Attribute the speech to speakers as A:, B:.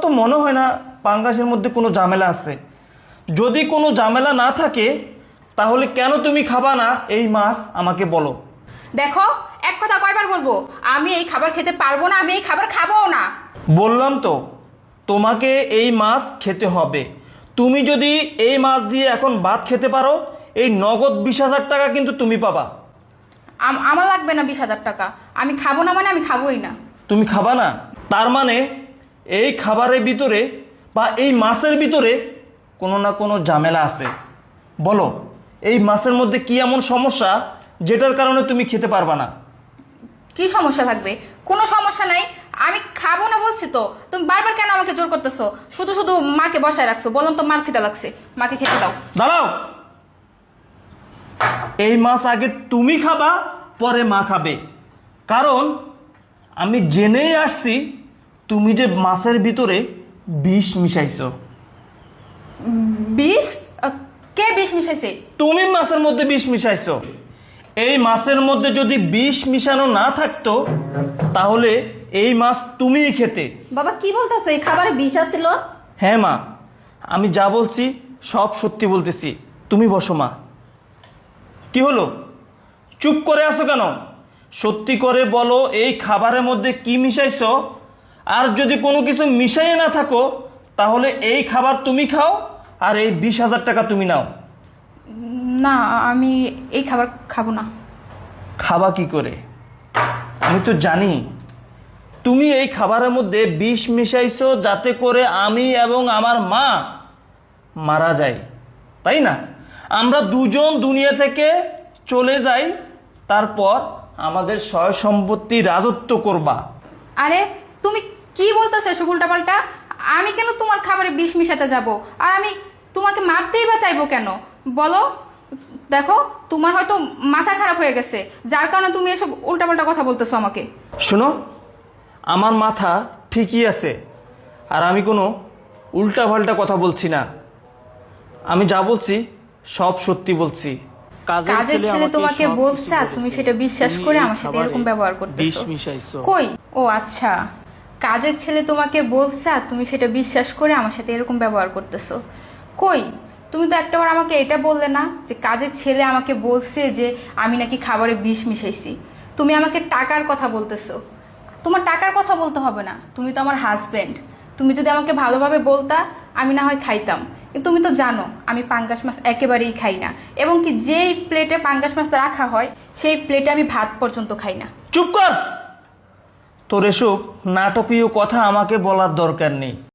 A: তো মনে হয় না পাঙ্গাসের মধ্যে কোনো ঝামেলা আছে। যদি কোনো ঝামেলা না থাকে তাহলে কেন তুমি খাবা না এই মাছ আমাকে বলো।
B: দেখো, এক কথা কয়বার বলবো, আমি এই খাবার খেতে পারবো না, আমি এই খাবার খাবোও না।
A: বললাম তো তোমাকে এই মাছ খেতে হবে। তুমি যদি এই মাছ দিয়ে এখন ভাত খেতে পারো, এই নগদ 20,000 টাকা কিন্তু তুমি পাবা।
B: আমার লাগবে না 20,000 টাকা। আমি খাবো না মানে আমি খাবোই না।
A: তুমি খাবা না, তার মানে এই খাবারের ভিতরে বা এই মাছের ভিতরে কোনো না কোনো ঝামেলা আছে। বলো, এই মাছের মধ্যে কি এমন সমস্যা যেটার কারণে তুমি খেতে পারবা না?
B: কি সমস্যা থাকবে? কোনো সমস্যা নাই, আমি খাবো না বলছি তো। তুমি বারবার কেন আমাকে জোর করতেছো? শুধু শুধু মাকে বসায় রাখছো। বললাম তো মার খেতে লাগছে, মাকে খেতে দাও।
A: দাঁড়াও, এই মাছ আগে তুমি খাবা, পরে মা খাবে। কারণ আমি জেনেই আসছি তুমি যে মাছের ভিতরে বিষ মিশাইছো।
B: বিষ? কে বিষ মিশাইছে?
A: তুমি মাছের মধ্যে বিষ মিশাইছো। এই মাছের মধ্যে যদি বিষ মিশানো না থাকতো তাহলে এই মাছ তুমিই খেতে।
C: বাবা কি বলতেছো, এই খাবারে বিষ আছিল?
A: হ্যাঁ মা, আমি যা বলছি সব সত্যি বলতেছি। তুমি বসো মা। কি হলো, চুপ করে আছো কেন? সত্যি করে বলো, এই খাবারের মধ্যে কি মিশাইছো? আর যদি কোনো কিছু মিশাইয়ে না থাকো তাহলে এই খাবার তুমি খাও আর এই 20,000 টাকা তুমি নাও।
B: না, আমি এই খাবার খাবো না।
A: খাবা কি করে? আমি তো জানি তুমি এই খাবারের মধ্যে বিষ মিশাইছো যাতে করে আমি এবং আমার মা মারা যাই, তাই না? আমরা দুজন দুনিয়া থেকে চলে যাই, তারপর আমাদের সয় সম্পত্তি রাজত্ব করবা।
B: আরে তুমি কি বলতেছো এসব উল্টাপাল্টা? আমি কেন তোমার খাবারে বিষ মিশাতে যাব? আর আমি তোমাকে মারতেই বা চাইবো কেন বলো? দেখো, তোমার হয়তো মাথা খারাপ হয়ে গেছে, যার কারণে তুমি এসব উল্টাপাল্টা কথা বলতেছো আমাকে।
A: শোনো, আমার মাথা ঠিকই আছে আর আমি কোনো উল্টাপাল্টা কথা বলছি না। আমি যা বলছি সব সত্যি বলছি।
B: কাজের ছেলে তোমাকে বলছে আর তুমি সেটা বিশ্বাস করে আমার সাথে এরকম ব্যবহার করতেছো। কই? ও আচ্ছা, কাজের ছেলে তোমাকে বলছে আর তুমি সেটা বিশ্বাস করে আমার সাথে এরকম ব্যবহার করতেছো। কই, তুমি তো একটাবার আমাকে এটা বললে না যে কাজের ছেলে আমাকে বলছে যে আমি নাকি খাবারে বিষ মিশাইছি। তুমি আমাকে টাকার কথা বলতেছো। তোমার টাকার কথা বলতে হবে না, তুমি তো আমার হাজবেন্ড। তুমি যদি আমাকে ভালোভাবে বলতা আমি না হয় খাইতাম, কিন্তু তুমি তো জানো আমি পাঙ্গাস মাছ একেবারেই খাই না, এবং কি যেই প্লেটে পাঙ্গাস মাছ রাখা হয় সেই প্লেটে আমি ভাত পর্যন্ত খাই না।
A: চুপ কর, তোর এসব নাটকীয় কথা আমাকে বলার দরকার নেই।